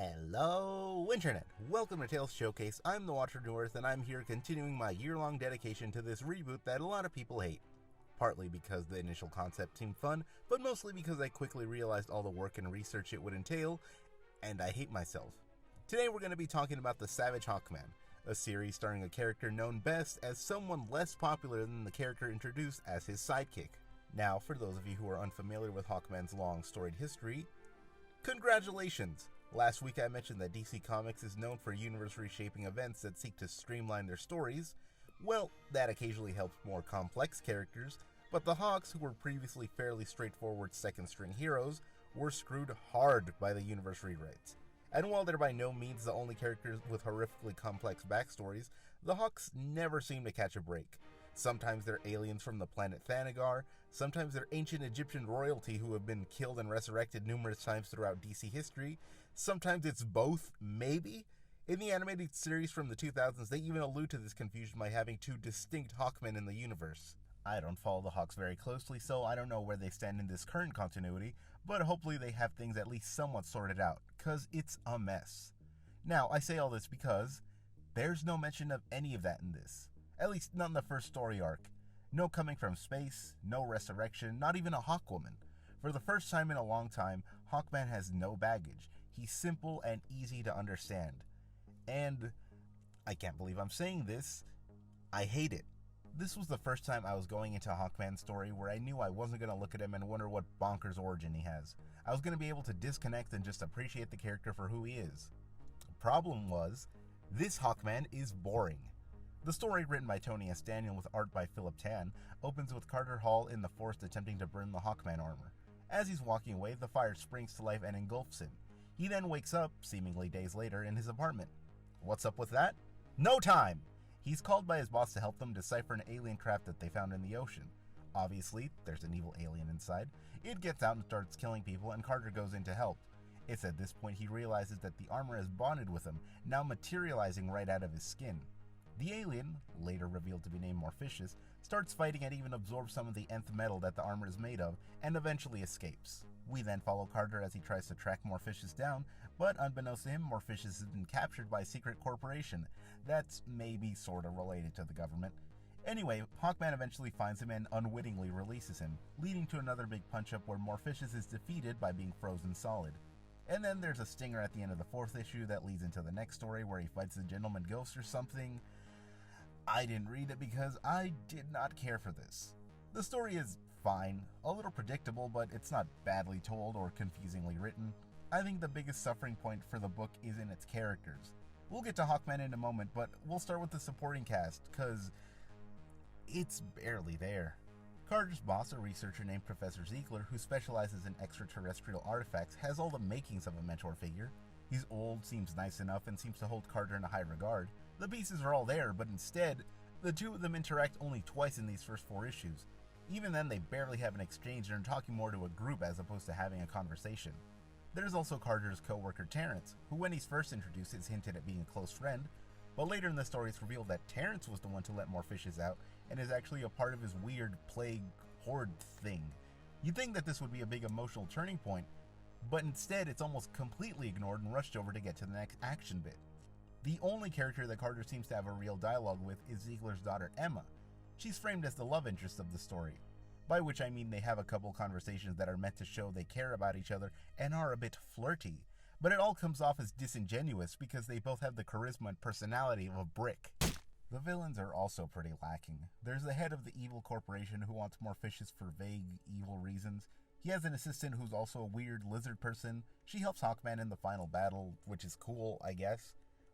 Hello, Internet! Welcome to Tales Showcase. I'm the Watcher North, and I'm here continuing my year-long dedication to this reboot that a lot of people hate. Partly because the initial concept seemed fun, but mostly because I quickly realized all the work and research it would entail, and I hate myself. Today we're going to be talking about The Savage Hawkman, a series starring a character known best as someone less popular than the character introduced as his sidekick. Now, for those of you who are unfamiliar with Hawkman's long storied history, congratulations! Last week I mentioned that DC Comics is known for universe-reshaping events that seek to streamline their stories. Well, that occasionally helps more complex characters, but the Hawks, who were previously fairly straightforward second-string heroes, were screwed hard by the universe rewrites. And while they're by no means the only characters with horrifically complex backstories, the Hawks never seem to catch a break. Sometimes they're aliens from the planet Thanagar, sometimes they're ancient Egyptian royalty who have been killed and resurrected numerous times throughout DC history, sometimes it's both, maybe? In the animated series from the 2000s, they even allude to this confusion by having two distinct Hawkmen in the universe. I don't follow the Hawks very closely, so I don't know where they stand in this current continuity, but hopefully they have things at least somewhat sorted out, cause it's a mess. Now, I say all this because there's no mention of any of that in this. At least not in the first story arc. No coming from space, no resurrection, not even a Hawkwoman. For the first time in a long time, Hawkman has no baggage. He's simple and easy to understand. And I can't believe I'm saying this, I hate it. This was the first time I was going into Hawkman's story where I knew I wasn't going to look at him and wonder what bonkers origin he has. I was going to be able to disconnect and just appreciate the character for who he is. The problem was, this Hawkman is boring. The story, written by Tony S. Daniel with art by Philip Tan, opens with Carter Hall in the forest attempting to burn the Hawkman armor. As he's walking away, the fire springs to life and engulfs him. He then wakes up, seemingly days later, in his apartment. What's up with that? No time! He's called by his boss to help them decipher an alien craft that they found in the ocean. Obviously, there's an evil alien inside. It gets out and starts killing people, and Carter goes in to help. It's at this point he realizes that the armor has bonded with him, now materializing right out of his skin. The alien, later revealed to be named Morpheus, starts fighting and even absorbs some of the nth metal that the armor is made of, and eventually escapes. We then follow Carter as he tries to track Morpheus down, but unbeknownst to him, Morpheus has been captured by a secret corporation that's maybe sorta related to the government. Anyway, Hawkman eventually finds him and unwittingly releases him, leading to another big punch-up where Morpheus is defeated by being frozen solid. And then there's a stinger at the end of the 4th issue that leads into the next story where he fights the Gentleman Ghost or something. I didn't read it because I did not care for this. The story is fine, a little predictable, but it's not badly told or confusingly written. I think the biggest suffering point for the book is in its characters. We'll get to Hawkman in a moment, but we'll start with the supporting cast, cause it's barely there. Carter's boss, a researcher named Professor Ziegler, who specializes in extraterrestrial artifacts, has all the makings of a mentor figure. He's old, seems nice enough, and seems to hold Carter in a high regard. The pieces are all there, but instead, the two of them interact only twice in these first 4 issues. Even then, they barely have an exchange and are talking more to a group as opposed to having a conversation. There's also Carter's co-worker Terrence, who when he's first introduced is hinted at being a close friend, but later in the story it's revealed that Terrence was the one to let Morpheus out and is actually a part of his weird plague horde thing. You'd think that this would be a big emotional turning point, but instead it's almost completely ignored and rushed over to get to the next action bit. The only character that Carter seems to have a real dialogue with is Ziegler's daughter Emma. She's framed as the love interest of the story, by which I mean they have a couple conversations that are meant to show they care about each other and are a bit flirty, but it all comes off as disingenuous because they both have the charisma and personality of a brick. The villains are also pretty lacking. There's the head of the evil corporation who wants Morpheus for vague, evil reasons. He has an assistant who's also a weird lizard person. She helps Hawkman in the final battle, which is cool, I guess.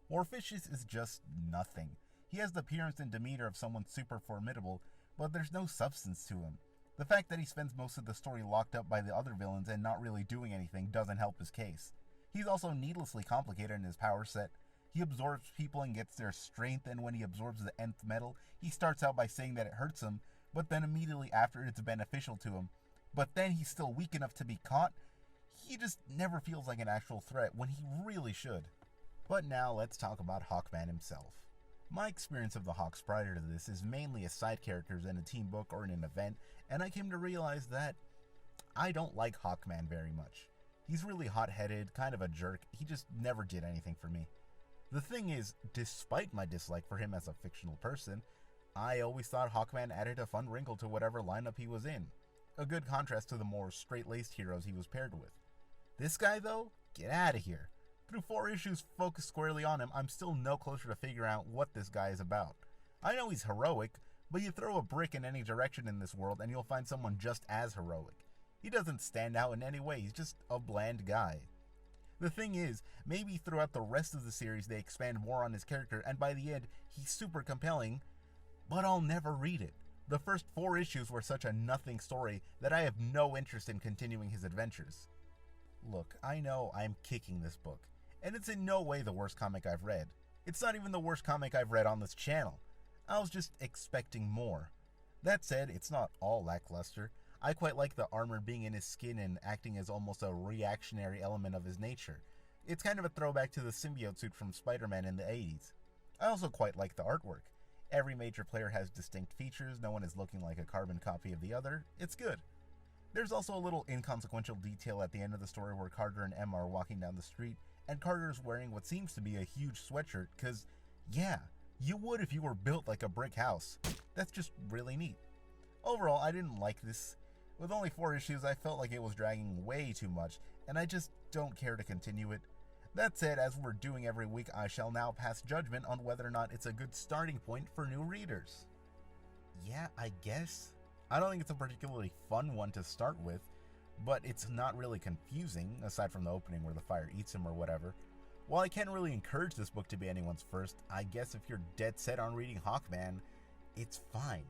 Morpheus is just nothing. He has the appearance and demeanor of someone super formidable, but there's no substance to him. The fact that he spends most of the story locked up by the other villains and not really doing anything doesn't help his case. He's also needlessly complicated in his power set. He absorbs people and gets their strength, and when he absorbs the nth metal, he starts out by saying that it hurts him, but then immediately after it's beneficial to him. But then he's still weak enough to be caught. He just never feels like an actual threat when he really should. But now let's talk about Hawkman himself. My experience of the Hawks prior to this is mainly as side characters in a team book or in an event, and I came to realize that I don't like Hawkman very much. He's really hot-headed, kind of a jerk. He just never did anything for me. The thing is, despite my dislike for him as a fictional person, I always thought Hawkman added a fun wrinkle to whatever lineup he was in. A good contrast to the more straight-laced heroes he was paired with. This guy, though? Get out of here. Through 4 issues focused squarely on him, I'm still no closer to figuring out what this guy is about. I know he's heroic, but you throw a brick in any direction in this world and you'll find someone just as heroic. He doesn't stand out in any way, he's just a bland guy. The thing is, maybe throughout the rest of the series they expand more on his character, and by the end, he's super compelling, but I'll never read it. The first 4 issues were such a nothing story that I have no interest in continuing his adventures. Look, I know I'm kicking this book, and it's in no way the worst comic I've read. It's not even the worst comic I've read on this channel. I was just expecting more. That said, it's not all lackluster. I quite like the armor being in his skin and acting as almost a reactionary element of his nature. It's kind of a throwback to the symbiote suit from Spider-Man in the 80s. I also quite like the artwork. Every major player has distinct features, no one is looking like a carbon copy of the other. It's good. There's also a little inconsequential detail at the end of the story where Carter and Emma are walking down the street, and Carter's wearing what seems to be a huge sweatshirt, cause, yeah, you would if you were built like a brick house. That's just really neat. Overall, I didn't like this. With only 4 issues, I felt like it was dragging way too much, and I just don't care to continue it. That said, as we're doing every week, I shall now pass judgment on whether or not it's a good starting point for new readers. Yeah, I guess. I don't think it's a particularly fun one to start with, but it's not really confusing, aside from the opening where the fire eats him or whatever. While I can't really encourage this book to be anyone's first, I guess if you're dead set on reading Hawkman, it's fine.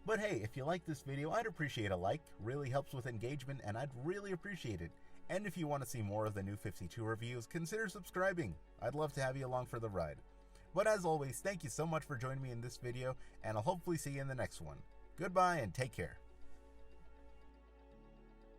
But hey, if you like this video, I'd appreciate a like, really helps with engagement, and I'd really appreciate it. And if you want to see more of the New 52 reviews, consider subscribing. I'd love to have you along for the ride. But as always, thank you so much for joining me in this video, and I'll hopefully see you in the next one. Goodbye and take care.